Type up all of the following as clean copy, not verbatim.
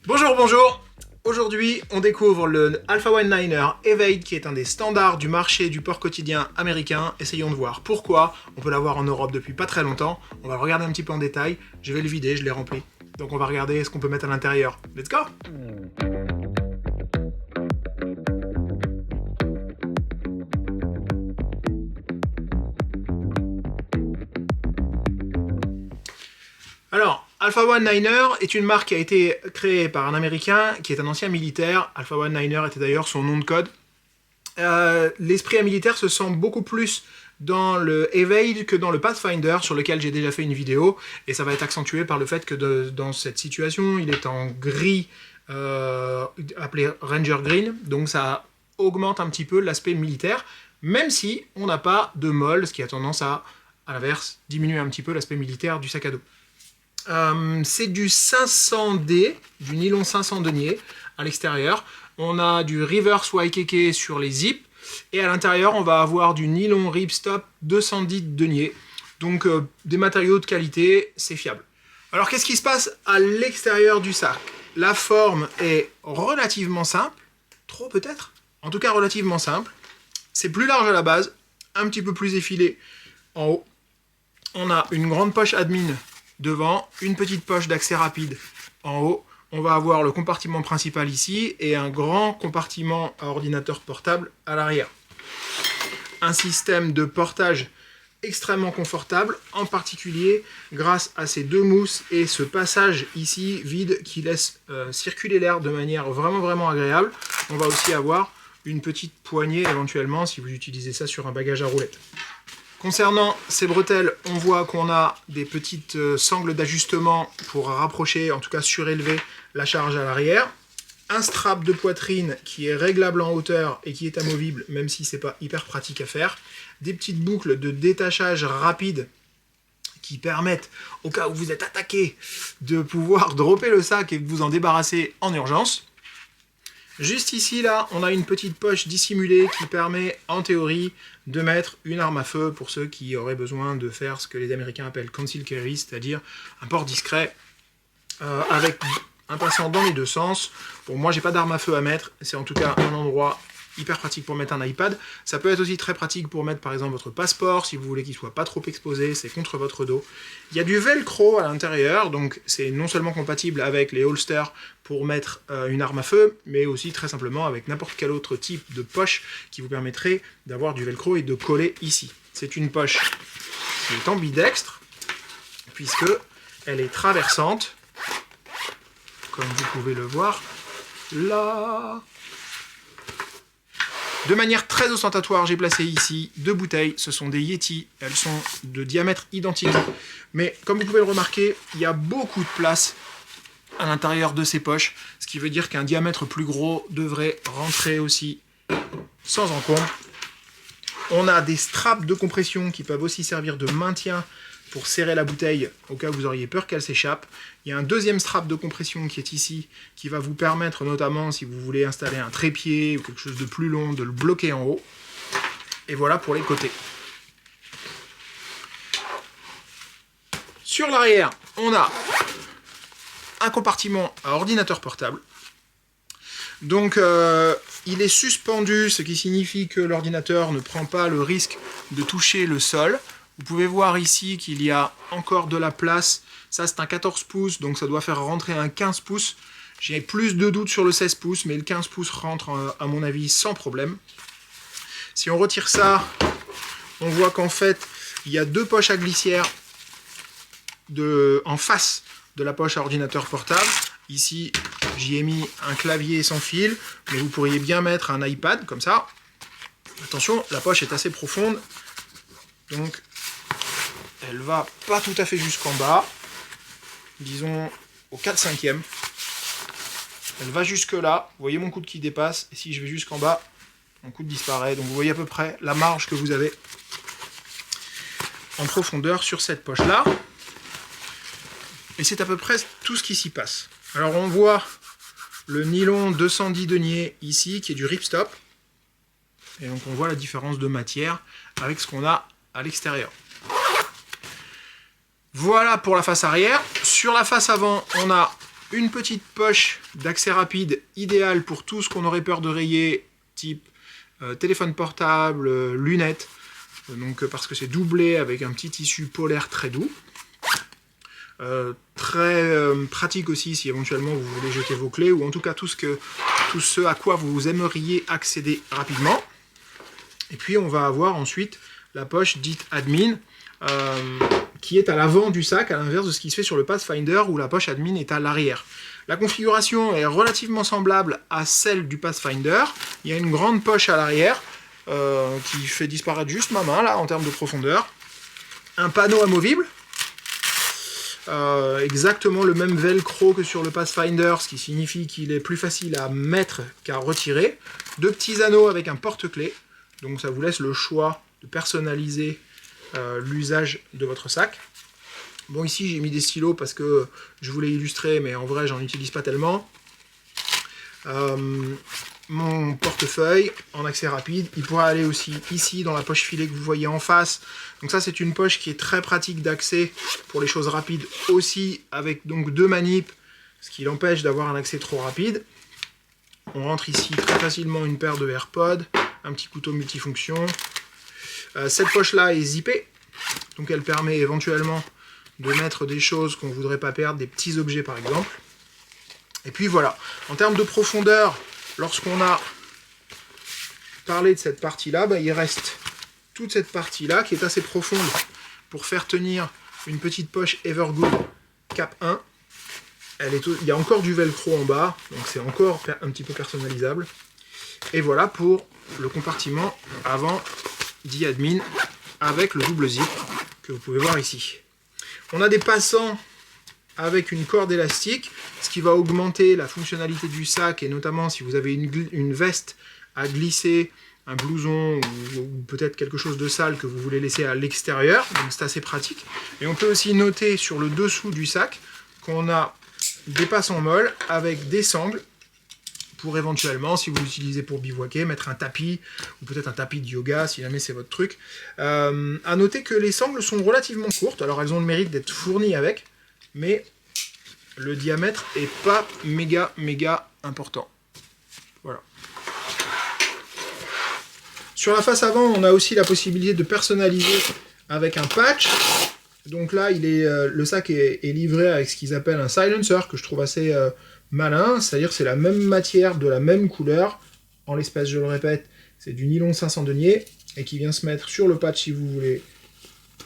Bonjour, bonjour. Aujourd'hui, on découvre le Alpha One Niner Evade qui est un des standards du marché du port quotidien américain. Essayons de voir pourquoi. On peut l'avoir en Europe depuis pas très longtemps. On va le regarder un petit peu en détail. Je vais le vider, je l'ai rempli. Donc on va regarder ce qu'on peut mettre à l'intérieur. Let's go! Alors, Alpha One Niner est une marque qui a été créée par un Américain qui est un ancien militaire. Alpha One Niner était d'ailleurs son nom de code. L'esprit militaire se sent beaucoup plus dans le Evade que dans le Pathfinder, sur lequel j'ai déjà fait une vidéo, et ça va être accentué par le fait que dans cette situation, il est en gris, appelé Ranger Green, donc ça augmente un petit peu l'aspect militaire, même si on n'a pas de molle, ce qui a tendance à l'inverse, diminuer un petit peu l'aspect militaire du sac à dos. C'est du 500D, du nylon 500 denier à l'extérieur. On a du reverse YKK sur les zips. Et à l'intérieur, on va avoir du nylon ripstop 210 denier. Donc des matériaux de qualité, c'est fiable. Alors qu'est-ce qui se passe à l'extérieur du sac? La forme est relativement simple. Trop peut-être? En tout cas relativement simple. C'est plus large à la base, un petit peu plus effilé en haut. On a une grande poche admin devant, une petite poche d'accès rapide en haut. On va avoir le compartiment principal ici et un grand compartiment à ordinateur portable à l'arrière. Un système de portage extrêmement confortable, en particulier grâce à ces deux mousses et ce passage ici vide qui laisse circuler l'air de manière vraiment agréable. On va aussi avoir une petite poignée éventuellement si vous utilisez ça sur un bagage à roulettes. Concernant ces bretelles, on voit qu'on a des petites sangles d'ajustement pour rapprocher, en tout cas surélever la charge à l'arrière. Un strap de poitrine qui est réglable en hauteur et qui est amovible, même si c'est pas hyper pratique à faire. Des petites boucles de détachage rapide qui permettent, au cas où vous êtes attaqué, de pouvoir dropper le sac et de vous en débarrasser en urgence. Juste ici, là, on a une petite poche dissimulée qui permet, en théorie, de mettre une arme à feu pour ceux qui auraient besoin de faire ce que les Américains appellent conceal carry, c'est-à-dire un port discret avec un passant dans les deux sens. Bon, moi, j'ai pas d'arme à feu à mettre, c'est en tout cas un endroit hyper pratique pour mettre un iPad. Ça peut être aussi très pratique pour mettre, par exemple, votre passeport, si vous voulez qu'il soit pas trop exposé, c'est contre votre dos. Il y a du velcro à l'intérieur, donc c'est non seulement compatible avec les holsters pour mettre une arme à feu, mais aussi très simplement avec n'importe quel autre type de poche qui vous permettrait d'avoir du velcro et de coller ici. C'est une poche qui est ambidextre, puisque elle est traversante, comme vous pouvez le voir là. De manière très ostentatoire, j'ai placé ici deux bouteilles. Ce sont des Yeti. Elles sont de diamètre identique. Mais comme vous pouvez le remarquer, il y a beaucoup de place à l'intérieur de ces poches. Ce qui veut dire qu'un diamètre plus gros devrait rentrer aussi sans encombre. On a des straps de compression qui peuvent aussi servir de maintien pour serrer la bouteille au cas où vous auriez peur qu'elle s'échappe. Il y a un deuxième strap de compression qui est ici, qui va vous permettre notamment si vous voulez installer un trépied ou quelque chose de plus long, de le bloquer en haut. Et voilà pour les côtés. Sur l'arrière, on a un compartiment à ordinateur portable. Donc il est suspendu, ce qui signifie que l'ordinateur ne prend pas le risque de toucher le sol. Vous pouvez voir ici qu'il y a encore de la place. Ça, c'est un 14 pouces, donc ça doit faire rentrer un 15 pouces. J'ai plus de doutes sur le 16 pouces, mais le 15 pouces rentre, à mon avis, sans problème. Si on retire ça, on voit qu'en fait, il y a deux poches à glissière en face de la poche à ordinateur portable. Ici, j'y ai mis un clavier sans fil, mais vous pourriez bien mettre un iPad, comme ça. Attention, la poche est assez profonde, donc elle va pas tout à fait jusqu'en bas, disons au 4/5e. Elle va jusque là, vous voyez mon coude qui dépasse, et si je vais jusqu'en bas, mon coude disparaît. Donc vous voyez à peu près la marge que vous avez en profondeur sur cette poche-là. Et c'est à peu près tout ce qui s'y passe. Alors on voit le nylon 210 denier ici, qui est du ripstop. Et donc on voit la différence de matière avec ce qu'on a à l'extérieur. Voilà pour la face arrière. Sur la face avant, on a une petite poche d'accès rapide idéale pour tout ce qu'on aurait peur de rayer, type téléphone portable, lunettes, donc parce que c'est doublé avec un petit tissu polaire très doux. Très pratique aussi si éventuellement vous voulez jeter vos clés, ou en tout cas tout ce à quoi vous aimeriez accéder rapidement. Et puis on va avoir ensuite la poche dite admin, qui est à l'avant du sac, à l'inverse de ce qui se fait sur le Pathfinder où la poche admin est à l'arrière. La configuration est relativement semblable à celle du Pathfinder. Il y a une grande poche à l'arrière qui fait disparaître juste ma main là en termes de profondeur. Un panneau amovible. Exactement le même velcro que sur le Pathfinder, ce qui signifie qu'il est plus facile à mettre qu'à retirer. 2 petits anneaux avec un porte-clés, donc ça vous laisse le choix de personnaliser l'usage de votre sac. Bon, ici j'ai mis des stylos parce que je voulais illustrer, mais en vrai j'en utilise pas tellement. Mon portefeuille en accès rapide, il pourra aller aussi ici dans la poche filet que vous voyez en face. Donc ça c'est une poche qui est très pratique d'accès pour les choses rapides aussi, avec donc 2 manips, ce qui l'empêche d'avoir un accès trop rapide. On rentre ici très facilement une paire de AirPods, un petit couteau multifonction. Cette poche là est zippée, donc elle permet éventuellement de mettre des choses qu'on ne voudrait pas perdre, des petits objets par exemple. Et puis voilà, en termes de profondeur, lorsqu'on a parlé de cette partie-là, il reste toute cette partie-là qui est assez profonde pour faire tenir une petite poche Evergood Cap 1. Il y a encore du velcro en bas, donc c'est encore un petit peu personnalisable. Et voilà pour le compartiment avant d'e-admin avec le double zip que vous pouvez voir ici. On a des passants avec une corde élastique, ce qui va augmenter la fonctionnalité du sac, et notamment si vous avez une veste à glisser, un blouson ou peut-être quelque chose de sale que vous voulez laisser à l'extérieur, donc c'est assez pratique. Et on peut aussi noter sur le dessous du sac qu'on a des passants molles avec des sangles pour éventuellement, si vous l'utilisez pour bivouaquer, mettre un tapis, ou peut-être un tapis de yoga, si jamais c'est votre truc. À noter que les sangles sont relativement courtes, alors elles ont le mérite d'être fournies avec, mais le diamètre est pas méga important. Voilà. Sur la face avant, on a aussi la possibilité de personnaliser avec un patch. Donc là, le sac est livré avec ce qu'ils appellent un silencer, que je trouve assez malin, c'est-à-dire c'est la même matière, de la même couleur, en l'espèce, je le répète, c'est du nylon 500 deniers, et qui vient se mettre sur le patch si vous voulez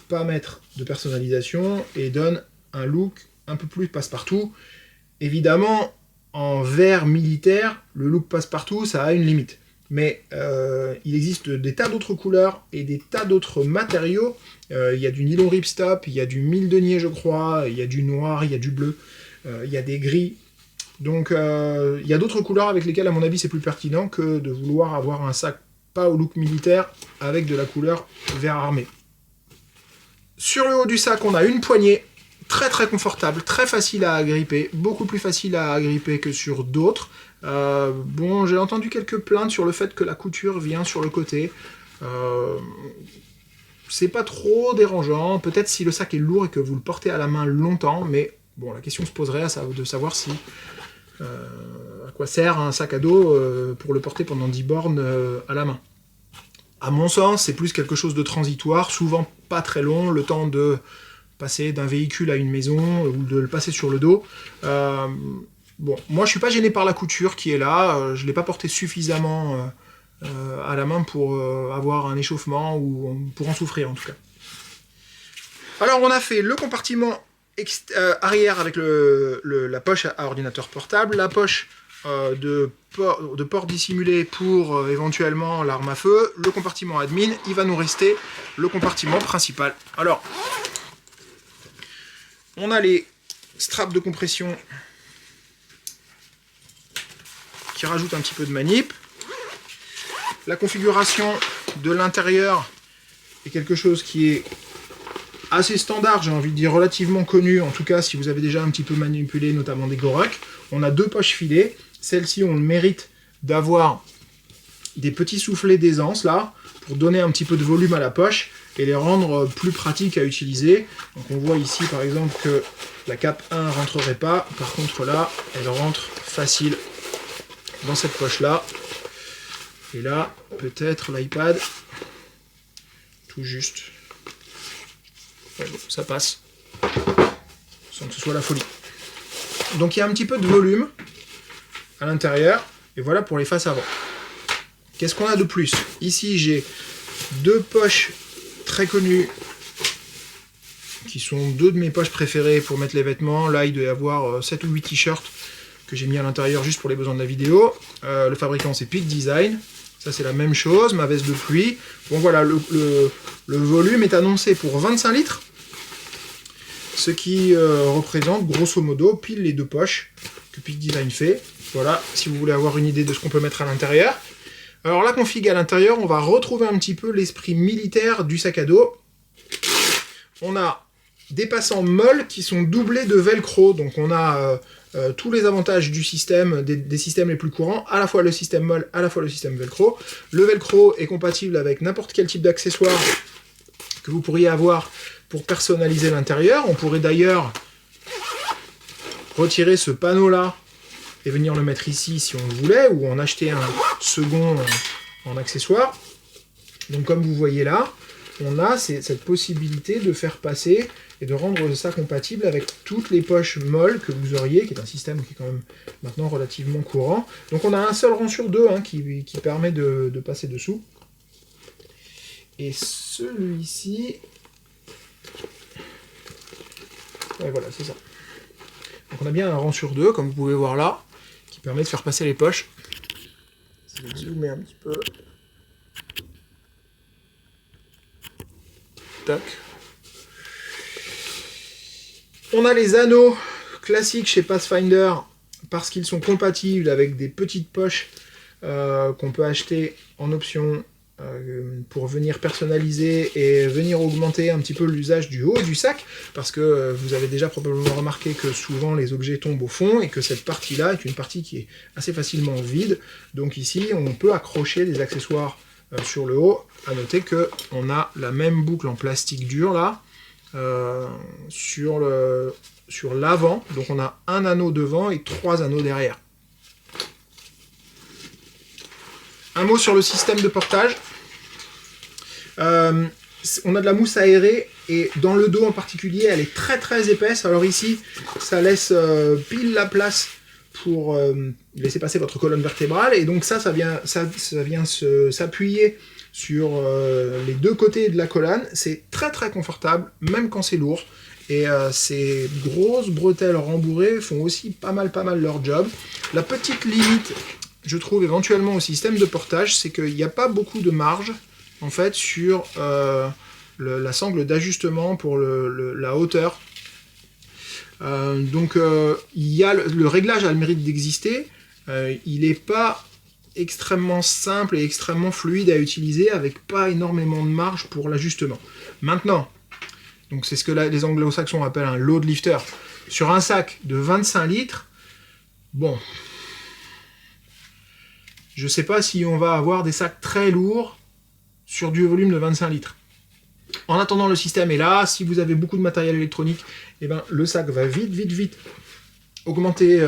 pas mettre de personnalisation, et donne un look un peu plus passe-partout. Évidemment, en vert militaire, le look passe-partout, ça a une limite. Mais il existe des tas d'autres couleurs et des tas d'autres matériaux. Il y a du nylon ripstop, il y a du 1000 deniers, je crois, il y a du noir, il y a du bleu, il y a des gris. Donc il y a d'autres couleurs avec lesquelles, à mon avis, c'est plus pertinent que de vouloir avoir un sac pas au look militaire avec de la couleur vert armé. Sur le haut du sac, on a une poignée très confortable, très facile à agripper, beaucoup plus facile à agripper que sur d'autres. Bon, j'ai entendu quelques plaintes sur le fait que la couture vient sur le côté. C'est pas trop dérangeant, peut-être si le sac est lourd et que vous le portez à la main longtemps, mais bon, la question se poserait de savoir si à quoi sert un sac à dos pour le porter pendant 10 bornes à la main. À mon sens, c'est plus quelque chose de transitoire, souvent pas très long, le temps de passer d'un véhicule à une maison ou de le passer sur le dos. Bon, moi je suis pas gêné par la couture qui est là, je l'ai pas porté suffisamment à la main pour avoir un échauffement ou pour en souffrir en tout cas. Alors on a fait le compartiment arrière avec la poche à ordinateur portable, la poche de port dissimulé pour éventuellement l'arme à feu, le compartiment admin, il va nous rester le compartiment principal. Alors, on a les straps de compression qui rajoutent un petit peu de manip. La configuration de l'intérieur est quelque chose qui est assez standard, j'ai envie de dire relativement connu, en tout cas si vous avez déjà un petit peu manipulé notamment des Goruck. On a 2 poches filées, celles-ci ont le mérite d'avoir des petits soufflets d'aisance là, pour donner un petit peu de volume à la poche, et les rendre plus pratiques à utiliser. Donc on voit ici par exemple que la cape 1 rentrerait pas, par contre là, elle rentre facile dans cette poche-là. Et là, peut-être l'iPad, tout juste. Ouais, bon, ça passe, sans que ce soit la folie. Donc il y a un petit peu de volume à l'intérieur, et voilà pour les faces avant. Qu'est-ce qu'on a de plus? Ici j'ai deux poches très connues, qui sont deux de mes poches préférées pour mettre les vêtements. Là il doit y avoir 7 ou 8 t-shirts que j'ai mis à l'intérieur juste pour les besoins de la vidéo. Le fabricant c'est Peak Design. Ça c'est la même chose, ma veste de pluie. Bon voilà, le volume est annoncé pour 25 litres. Ce qui représente grosso modo pile les deux poches que Peak Design fait. Voilà, si vous voulez avoir une idée de ce qu'on peut mettre à l'intérieur. Alors la config à l'intérieur, on va retrouver un petit peu l'esprit militaire du sac à dos. On a des passants molles qui sont doublés de velcro. Donc on a tous les avantages du système, des systèmes les plus courants, à la fois le système molle, à la fois le système velcro. Le velcro est compatible avec n'importe quel type d'accessoire que vous pourriez avoir pour personnaliser l'intérieur. On pourrait d'ailleurs retirer ce panneau-là et venir le mettre ici si on le voulait, ou en acheter un second en accessoire. Donc comme vous voyez là, on a cette possibilité de faire passer et de rendre ça compatible avec toutes les poches molles que vous auriez, qui est un système qui est quand même maintenant relativement courant. Donc on a un seul rang sur deux qui permet de passer dessous. Et celui-ci... Ouais, voilà, c'est ça. Donc on a bien un rang sur deux, comme vous pouvez voir là, qui permet de faire passer les poches. Je vais zoomer un petit peu. Tac. On a les anneaux classiques chez Pathfinder, parce qu'ils sont compatibles avec des petites poches qu'on peut acheter en option pour venir personnaliser et venir augmenter un petit peu l'usage du haut du sac, parce que vous avez déjà probablement remarqué que souvent les objets tombent au fond et que cette partie-là est une partie qui est assez facilement vide. Donc ici, on peut accrocher des accessoires sur le haut. À noter que on a la même boucle en plastique dur là sur l'avant. Donc on a un anneau devant et 3 anneaux derrière. Un mot sur le système de portage. On a de la mousse aérée et dans le dos en particulier, elle est très très épaisse. Alors ici, ça laisse pile la place pour laisser passer votre colonne vertébrale. Et donc ça vient s'appuyer sur les deux côtés de la colonne. C'est très très confortable, même quand c'est lourd. Et ces grosses bretelles rembourrées font aussi pas mal leur job. La petite limite, je trouve éventuellement au système de portage, c'est qu'il n'y a pas beaucoup de marge en fait sur la sangle d'ajustement pour la hauteur. Donc il y a le réglage a le mérite d'exister. Il n'est pas extrêmement simple et extrêmement fluide à utiliser avec pas énormément de marge pour l'ajustement. Maintenant, donc c'est ce que les anglo-saxons appellent un load lifter. Sur un sac de 25 litres, bon, je sais pas si on va avoir des sacs très lourds sur du volume de 25 litres. En attendant, le système est là. Si vous avez beaucoup de matériel électronique, eh ben, le sac va vite augmenter,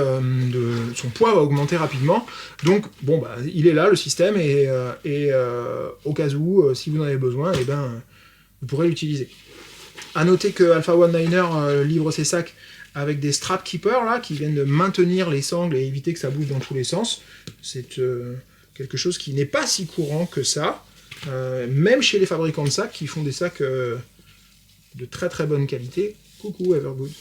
son poids va augmenter rapidement. Donc, bon, bah, il est là, le système, et au cas où, si vous en avez besoin, eh ben, vous pourrez l'utiliser. A noter que Alpha One Niner livre ses sacs avec des strap keepers là, qui viennent de maintenir les sangles et éviter que ça bouge dans tous les sens. C'est quelque chose qui n'est pas si courant que ça, même chez les fabricants de sacs qui font des sacs de très très bonne qualité. Coucou Evergood.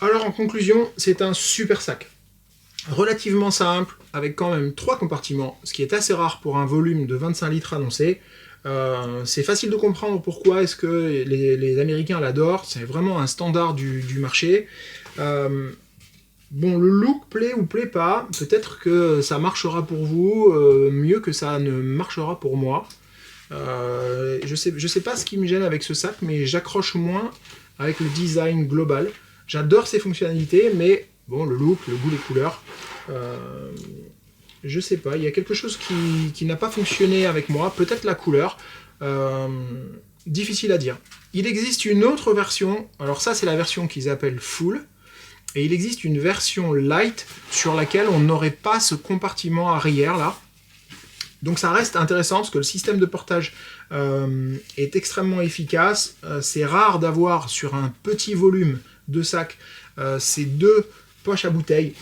Alors en conclusion, c'est un super sac. Relativement simple, avec quand même 3 compartiments, ce qui est assez rare pour un volume de 25 litres annoncé. C'est facile de comprendre pourquoi est-ce que les Américains l'adorent, c'est vraiment un standard du marché. Bon, le look plaît ou plaît pas, peut-être que ça marchera pour vous mieux que ça ne marchera pour moi. Je sais pas ce qui me gêne avec ce sac, mais j'accroche moins avec le design global. J'adore ses fonctionnalités, mais bon, le look, le goût, les couleurs, Je sais pas, il y a quelque chose qui n'a pas fonctionné avec moi, peut-être la couleur. Difficile à dire. Il existe une autre version, alors ça c'est la version qu'ils appellent Full, et il existe une version Light sur laquelle on n'aurait pas ce compartiment arrière là. Donc ça reste intéressant parce que le système de portage est extrêmement efficace. C'est rare d'avoir sur un petit volume de sac ces deux poches à bouteilles.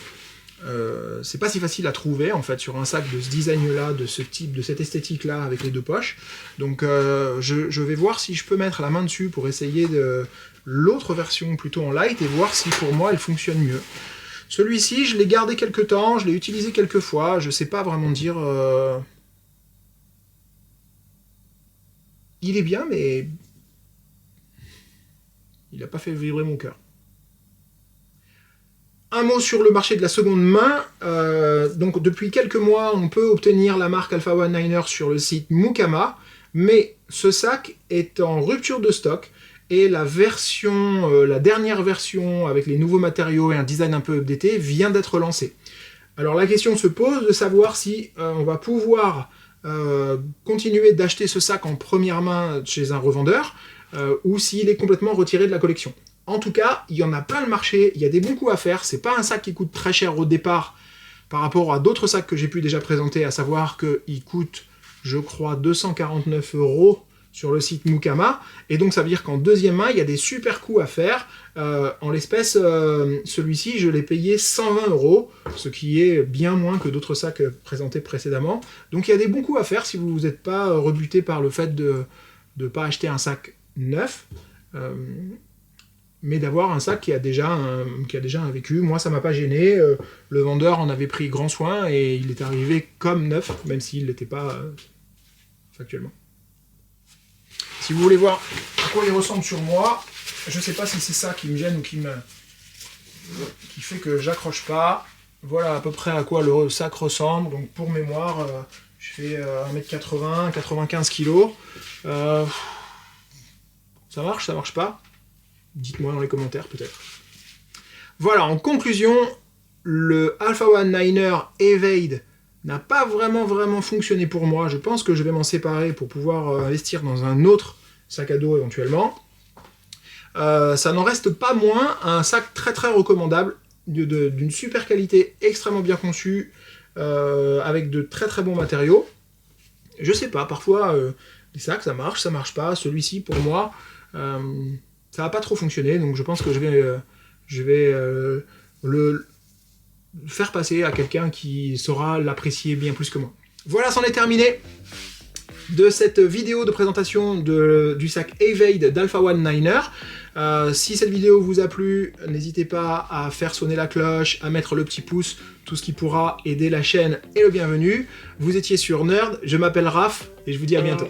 C'est pas si facile à trouver en fait sur un sac de ce design là, de ce type, de cette esthétique là avec les deux poches. Donc je vais voir si je peux mettre la main dessus pour essayer de l'autre version plutôt en light et voir si pour moi elle fonctionne mieux. Celui-ci je l'ai gardé quelques temps, je l'ai utilisé quelques fois, je sais pas vraiment dire... Il est bien mais il n'a pas fait vibrer mon cœur. Un mot sur le marché de la seconde main. Donc depuis quelques mois, on peut obtenir la marque Alpha One Niner sur le site Mukama, mais ce sac est en rupture de stock et la dernière version avec les nouveaux matériaux et un design un peu updaté vient d'être lancée. Alors la question se pose de savoir si on va pouvoir continuer d'acheter ce sac en première main chez un revendeur ou s'il est complètement retiré de la collection. En tout cas, il y en a plein le marché, il y a des bons coups à faire, c'est pas un sac qui coûte très cher au départ par rapport à d'autres sacs que j'ai pu déjà présenter, à savoir qu'il coûte, je crois, 249 € sur le site Mukama, et donc ça veut dire qu'en deuxième main, il y a des super coups à faire. En l'espèce, celui-ci, je l'ai payé 120 €, ce qui est bien moins que d'autres sacs présentés précédemment. Donc il y a des bons coups à faire si vous n'êtes pas rebuté par le fait de ne pas acheter un sac neuf. Mais d'avoir un sac qui a déjà un vécu. Moi, ça m'a pas gêné. Le vendeur en avait pris grand soin et il est arrivé comme neuf, même s'il ne l'était pas factuellement. Si vous voulez voir à quoi il ressemble sur moi, je sais pas si c'est ça qui me gêne ou qui fait que j'accroche pas. Voilà à peu près à quoi le sac ressemble. Donc pour mémoire, je fais 1m80, 95 kg. Ça marche, ça marche pas? Dites-moi dans les commentaires peut-être. Voilà, en conclusion, le Alpha One Niner Evade n'a pas vraiment fonctionné pour moi. Je pense que je vais m'en séparer pour pouvoir investir dans un autre sac à dos éventuellement. Ça n'en reste pas moins un sac très recommandable, d'une super qualité, extrêmement bien conçu, avec de très bons matériaux. Je sais pas, parfois les sacs ça marche pas. Celui-ci pour moi... ça va pas trop fonctionner, donc je pense que je vais le faire passer à quelqu'un qui saura l'apprécier bien plus que moi. Voilà, c'en est terminé de cette vidéo de présentation du sac Evade d'Alpha One Niner. Si cette vidéo vous a plu, n'hésitez pas à faire sonner la cloche, à mettre le petit pouce, tout ce qui pourra aider la chaîne est le bienvenu. Vous étiez sur Nerd, je m'appelle Raph et je vous dis à bientôt.